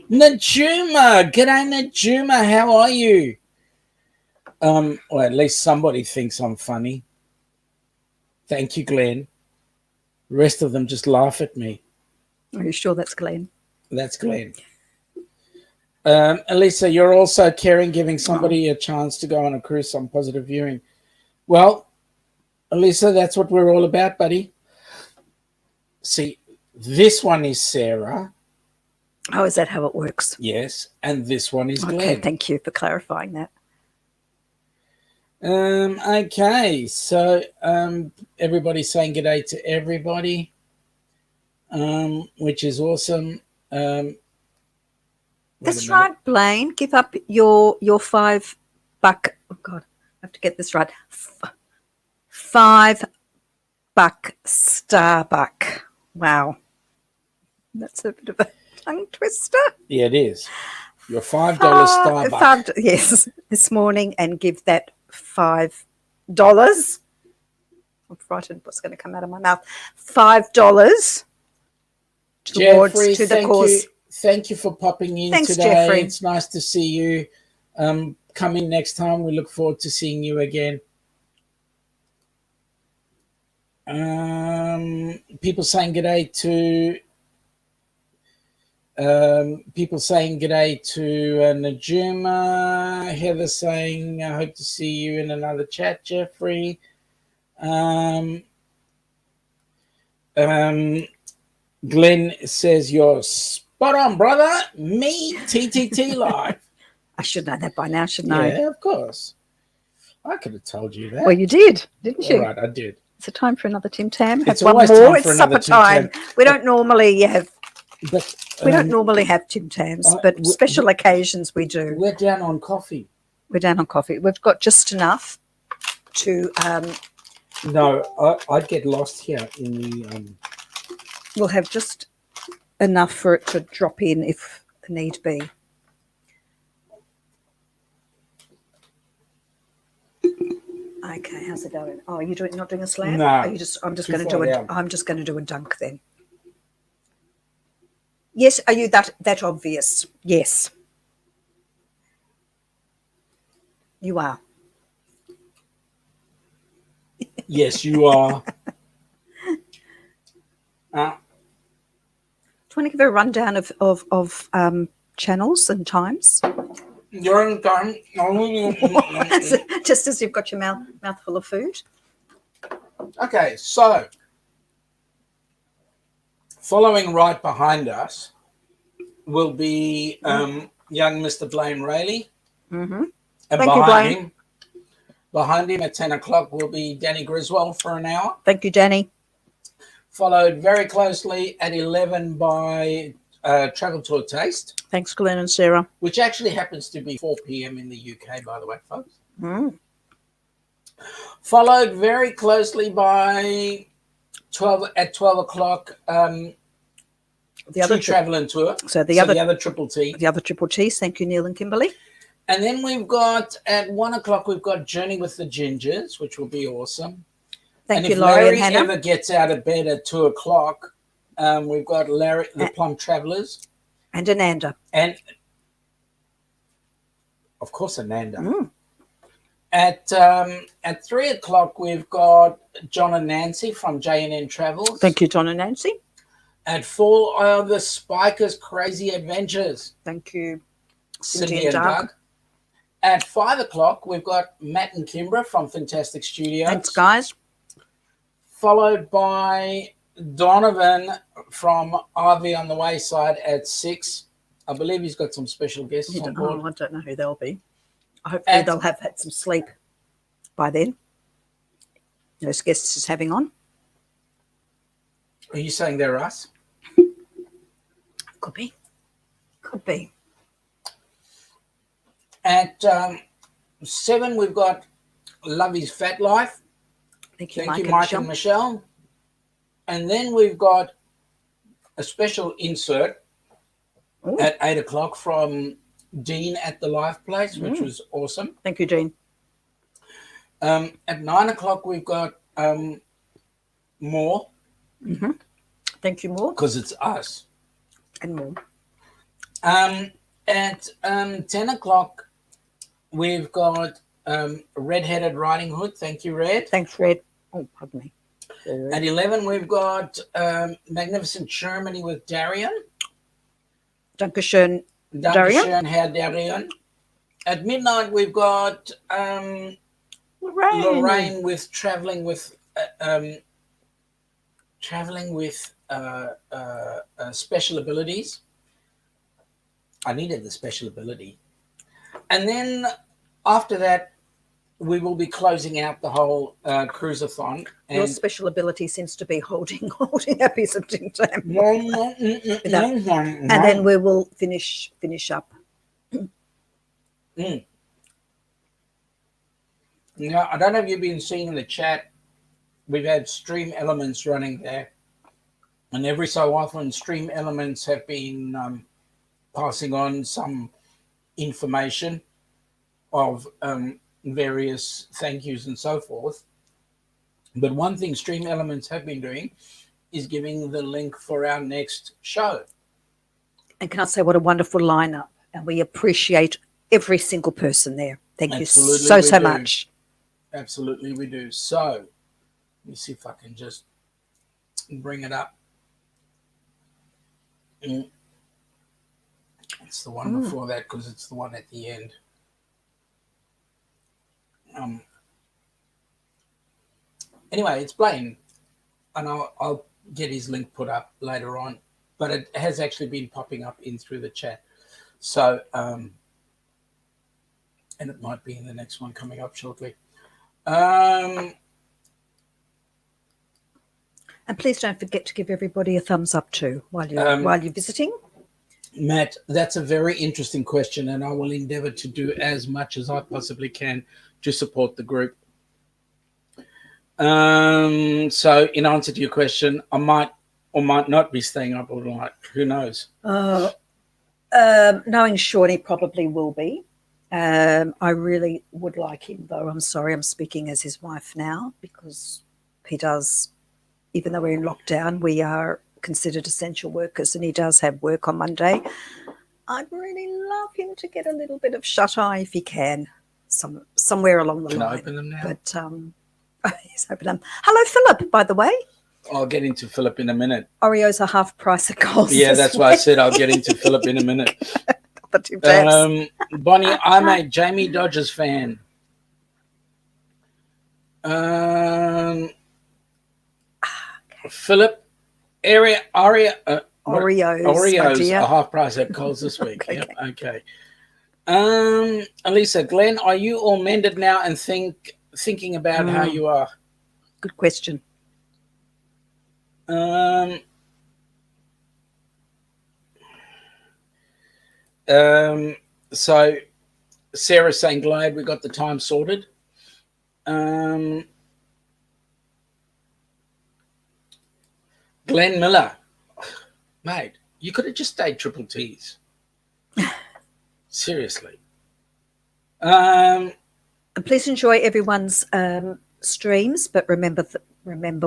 Najuma, g'day Najuma, how are you? Well, at least somebody thinks I'm funny. Thank you, Glenn. The rest of them just laugh at me. Are you sure that's Glenn? That's Glenn. Elisa, you're also caring, giving somebody a chance to go on a cruise on positive viewing. Well, Elisa, that's what we're all about, buddy. See, this one is Sarah. Oh, is that how it works? Yes, and this one is Okay, Glenn. thank you for clarifying that. Okay, so everybody's saying good day to everybody, which is awesome. Wait That's a minute. right, Blaine. Give up your $5. Oh God, I have to get this right. $5 Starbuck. Wow, that's a bit of a tongue twister. Yeah, it is. Your $5 Starbucks. Yes, this morning, and give that $5. I'm frightened what's going to come out of my mouth. $5 towards Jeffrey, to the thank cause. you. Thank you for popping in Thanks, today. Jeffrey. It's nice to see you. Come in next time. We look forward to seeing you again. People saying good day to Najuma. Heather saying, I hope to see you in another chat, Jeffrey. Glenn says you're Spot on, brother. Me, TTT Live. I should know that by now, shouldn't I? Yeah, of course. I could have told you that. Well, you did, didn't you? All right, I did. Is it time for another Tim Tam? Have It's one always more. time for It's another supper Tim time. Tam. We don't normally have. But We don't normally have Tim Tams, but special occasions we do. We're down on coffee. We're down on coffee. We've got just enough to. No, I'd get lost here in the. We'll have just enough for it to drop in if need be. Okay, how's it going? Oh, are you not doing a slab? No. Are you just? I'm just Too going to far do down. I'm just going to do a dunk then. Yes, are you that obvious? Yes. You are. Yes, you are. Do you want to give a rundown of channels and times? You're in time. Just as you've got your mouthful of food. Okay, so following right behind us will be young Mr. Blaine Rayleigh. Mm-hmm. And Thank you, Blaine. behind him at 10 o'clock will be Danny Griswold for an hour. Thank you, Danny. Followed very closely at 11 by Travel Tour Taste, Thanks, Glenn and Sarah. which actually happens to be 4 p.m. in the UK, by the way, folks. Mm. Followed very closely by 12 o'clock, The other Travel and Tour. So the the other other Triple T. the other triple T's. Thank you, Neil and Kimberly. And then we've got, at 1 o'clock, we've got Journey with the Gingers, which will be awesome. Thank And you, if Laurie Larry and Hannah. ever gets out of bed at 2 o'clock, we've got Larry, the Plum Travellers, And Ananda. and of course Ananda. Mm. At 3 o'clock, we've got John and Nancy from J&N Travels. Thank you, John and Nancy. At 4 are the Spikers Crazy Adventures, Thank you, Cindy and Doug. At 5 o'clock, we've got Matt and Kimbra from Fantastic Studios. Thanks, guys. Followed by Donovan from RV on the Wayside at 6. I believe he's got some special guests on board. I don't know who they'll be. Hopefully they'll have had some sleep by then. Those guests is having on. Are you saying they're us? Could be. Could be. At 7, we've got Lovey's Fat Life. Thank you, Thank you, Mike Mike and and Michelle. Michelle. And then we've got a special insert Ooh. at 8 o'clock from Dean at the Life Place, which was awesome. Thank you, Jean. At 9 o'clock, we've got more, Thank you, more because it's us. and more. At 10 o'clock, we've got Red-Headed Riding Hood. Thank you, Red. Thanks, Red. Oh, pardon me. At 11, we've got Magnificent Germany with Darian. Dankeschön, Darian. Dankeschön, Herr Darian. At midnight, we've got Lorraine with traveling with special abilities. I needed the special ability. And then after that, we will be closing out the whole cruisathon. Your And special ability seems to be holding a piece of Tim Tam. and And then we will finish up. Now, I don't know if you've been seeing in the chat, we've had Stream Elements running there. And every so often, Stream Elements have been passing on some information of various thank yous and so forth. But one thing Stream Elements have been doing is giving the link for our next show. And can I say what a wonderful lineup? And we appreciate every single person there. Thank Absolutely, you so we do. much. Absolutely, we do. So, let me see if I can just bring it up. It's the one before that because it's the one at the end. Anyway, it's Blaine, and I'll get his link put up later on. but it has actually been popping up in through the chat. So, and it might be in the next one coming up shortly. And please don't forget to give everybody a thumbs up too while you're visiting. Matt, that's a very interesting question, and I will endeavor to do as much as I possibly can to support the group. So in answer to your question, I might or might not be staying up all night. Who knows? Knowing Sean, he probably will be. I really would like him, though. I'm sorry, I'm speaking as his wife now, because he does, even though we're in lockdown, we are considered essential workers, and he does have work on Monday. I'd really love him to get a little bit of shut-eye if he can, somewhere along the Can line. I open them now? But he's open them. Hello, Philip, by the way. I'll get into Philip in a minute. Oreos are half price at Coles. Yeah, that's why I said I'll get into Philip in a minute. Bonnie, I'm a Jamie Dodgers fan. Philip, Oreos are half price at Coles this week. Okay. Yep, okay. Elisa, Glenn, are you all mended now and thinking about how you are? Good question. So Sarah's saying, glad we got the time sorted. Glenn Miller, mate, you could have just stayed Triple T's. Seriously. And please enjoy everyone's streams, but remember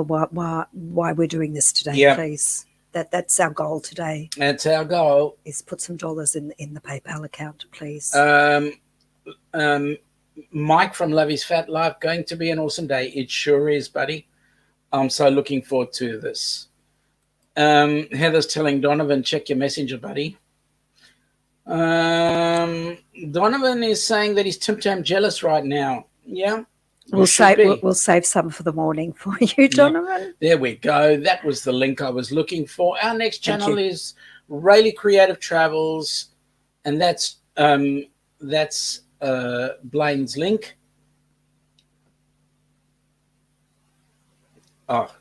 why we're doing this today, please. That's our goal today. That's our goal. Is put some dollars in the PayPal account, please. Mike from Love Is Fat Life, going to be an awesome day. It sure is, buddy. I'm so looking forward to this. Heather's telling Donovan, check your messenger, buddy. Donovan is saying that he's Tim Tam jealous right now. Yeah. We'll save some for the morning for you, Donovan. There we go. That was the link I was looking for. Our next channel is Rayleigh Creative Travels, and that's Blaine's link. Oh,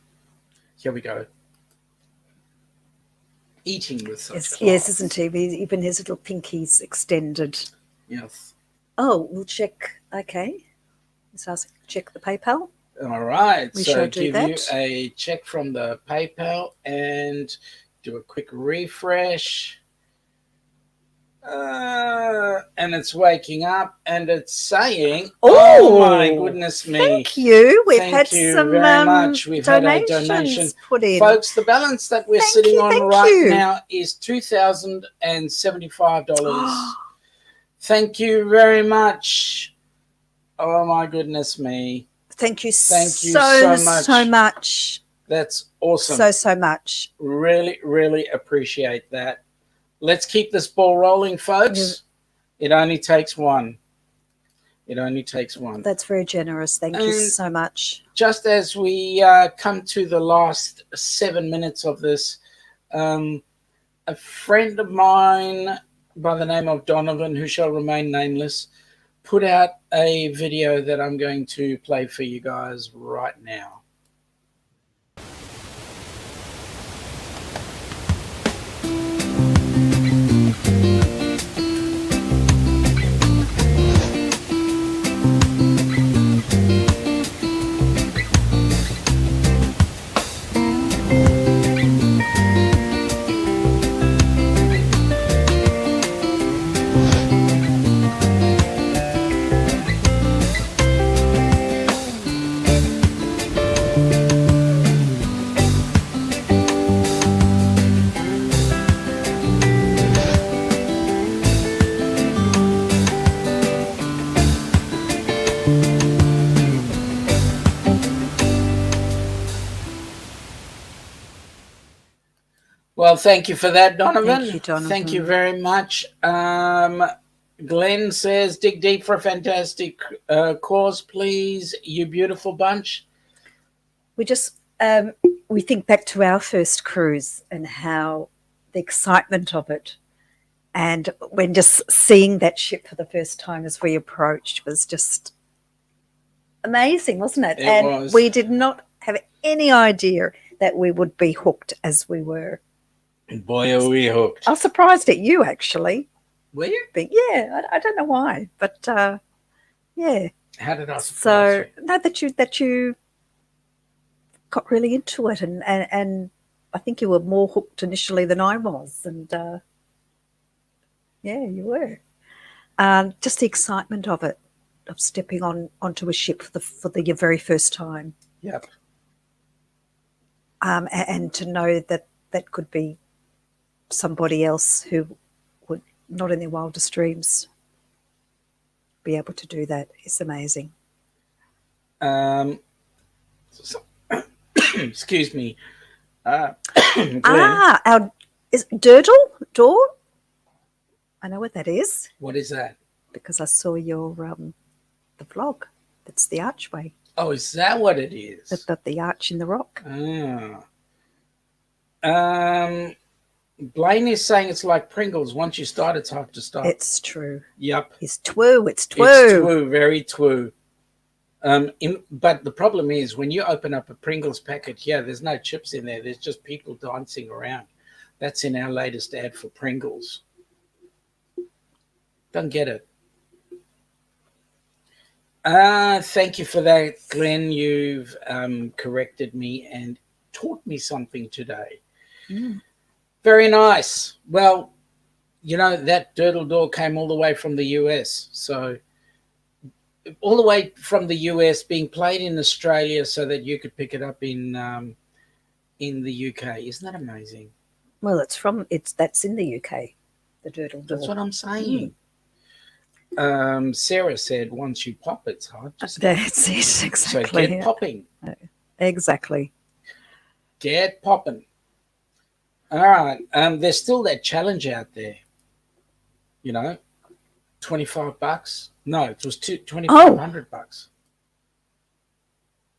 here we go. Eating with such yes, isn't he? Even his little pinky's extended. Yes. Oh, we'll check. Okay. Let's check the PayPal. All right. We so shall do give that. you a check from the PayPal and do a quick refresh. And it's waking up and it's saying, oh my goodness me. Thank you. We've had some very much. We've had a donations donation put in. Folks, the balance that we're sitting on right now is $2,075. Thank you very much. Oh my goodness me. Thank you so much. That's awesome. So much. Really, really appreciate that. Let's keep this ball rolling, folks. It only takes one. It only takes one. That's very generous. Thank you so much. Just as we come to the last 7 minutes of this, a friend of mine by the name of Donovan, who shall remain nameless, put out a video that I'm going to play for you guys right now. Well, thank you for that, Donovan. Thank you, Donovan. Thank you very much. Glenn says, dig deep for a fantastic cause, please, you beautiful bunch. We just, we think back to our first cruise and how the excitement of it. And when just seeing that ship for the first time as we approached was just amazing, wasn't it? It was. We did not have any idea that we would be hooked as we were. And boy, are we hooked. I was surprised at you, actually. Were you? Yeah, I don't know why, but yeah. How did I surprise So you? no, that you got really into it, and I think you were more hooked initially than I was, and yeah, you were. Just the excitement of it, of stepping onto a ship for your very first time, Yep. and to know that could be somebody else who would not in their wildest dreams be able to do that is amazing. Excuse me. Glenn, Our is door. I know what that is what is that? because I saw your the vlog. That's the archway. Oh, is that what it is? The arch in the rock. Blaine is saying it's like Pringles. Once you start, it's hard to stop. It's true. Yep. It's twoo. It's twoo. It's twoo, very twoo. But the problem is when you open up a Pringles packet here, there's no chips in there. There's just people dancing around. That's in our latest ad for Pringles. Don't get it. Thank you for that, Glenn. You've corrected me and taught me something today. Very nice. Well, you know, that Dirtle Door came all the way from the US. So all the way from the US, being played in Australia so that you could pick it up in the UK. Isn't that amazing? Well, that's in the UK. The Dirtle Door. That's what I'm saying. Sarah said, once you pop, it's hard. That's it. Exactly. So get popping. Exactly. Get popping. All right. There's still that challenge out there. You know, $25. No, it was $2,500.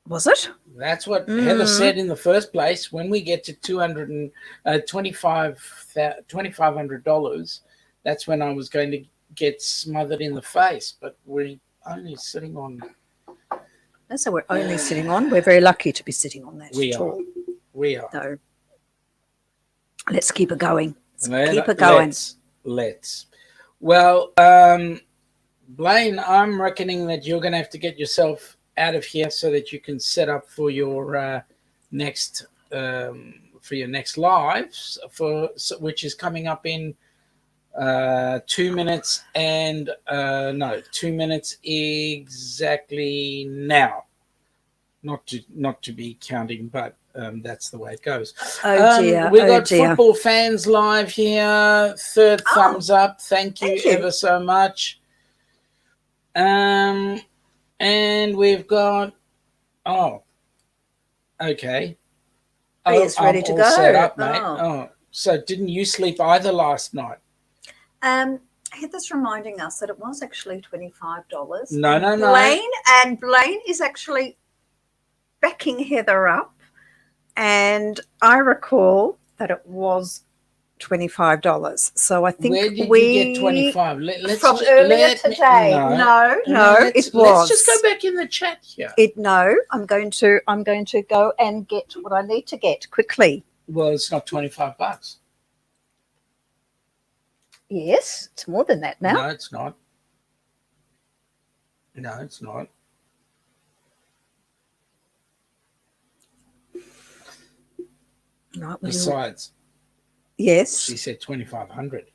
Was it? That's what Heather said in the first place. When we get to $2,500, that's when I was going to get smothered in the face. But we're only sitting on. That's what we're only sitting on. We're very lucky to be sitting on that. We are. So let's keep it going. Keep it going. Let's. Well, Blaine, I'm reckoning that you're going to have to get yourself out of here so that you can set up for your next lives, which is coming up in 2 minutes and 2 minutes exactly now. Not to be counting, but that's the way it goes. Oh dear! We've got football fans live here. Third thumbs up. Thank you ever so much. And we've got. Oh, okay. It's ready to go. Set up, mate. Oh, so didn't you sleep either last night? Heather's reminding us that it was actually $25. No. Blaine is actually backing Heather up, and I recall that it was $25. So I think where did you get 25? From earlier today. No, it was. Let's just go back in the chat here. I'm going to go and get what I need to get quickly. Well, it's not $25. Yes, it's more than that now. No, it's not. Right, Besides, yes, she said 2,500.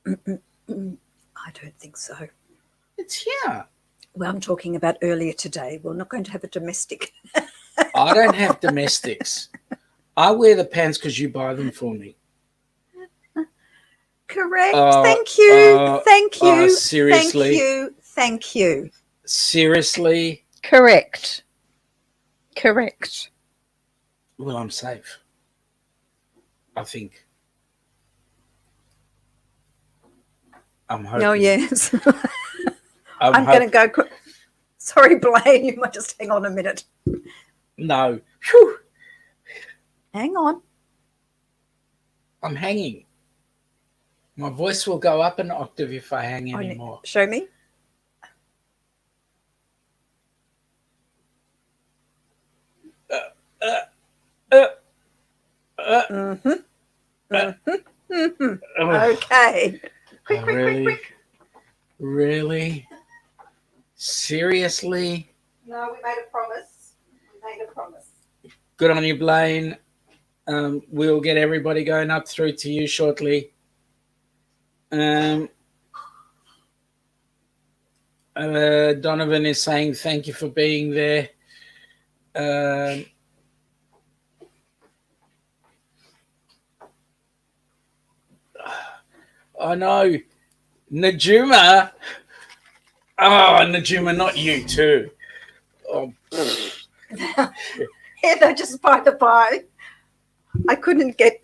I don't think so. It's here. Well, I'm talking about earlier today. We're not going to have a domestic. I don't have domestics. I wear the pants because you buy them for me. Correct. Thank you. Thank you. Seriously. Thank you. Seriously. Correct. Well, I'm safe. I think. I'm hoping. Oh, yes. I'm going to go quick. Sorry, Blaine. You might just hang on a minute. No. Whew. Hang on. I'm hanging. My voice will go up an octave if I hang anymore. Show me. Okay. Quick, Really? quick. Really? Seriously? No, we made a promise. Good on you, Blaine. We'll get everybody going up through to you shortly. Donovan is saying thank you for being there. I know. Najuma. Oh, Najuma, not you too. Oh. Heather, just by the by, I couldn't get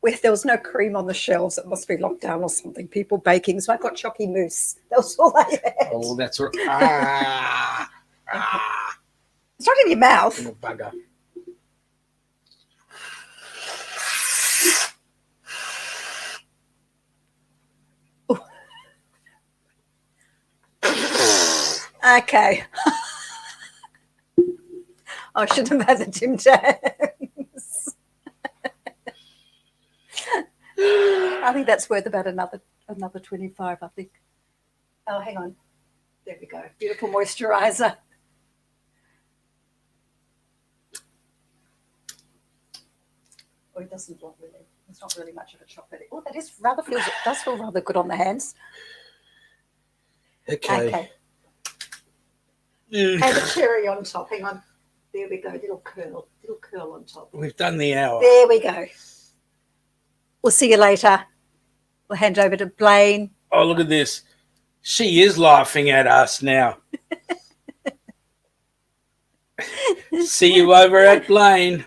where there was no cream on the shelves. It must be locked down or something. People baking, so I got chalky mousse. That was all I had. Oh, that's right. It's not in your mouth. Oh, bugger. Okay. I should have had the Tim Tams. I think that's worth about another 25, I think. Oh, hang on. There we go. Beautiful moisturizer. Oh, it doesn't look really. It's not really much of a chocolate. Oh, that is rather does feel rather good on the hands. Okay. And a cherry on top. Hang on. There we go. Little curl on top. We've done the hour. There we go. We'll see you later. We'll hand over to Blaine. Oh, look at this. She is laughing at us now. See you over at Blaine.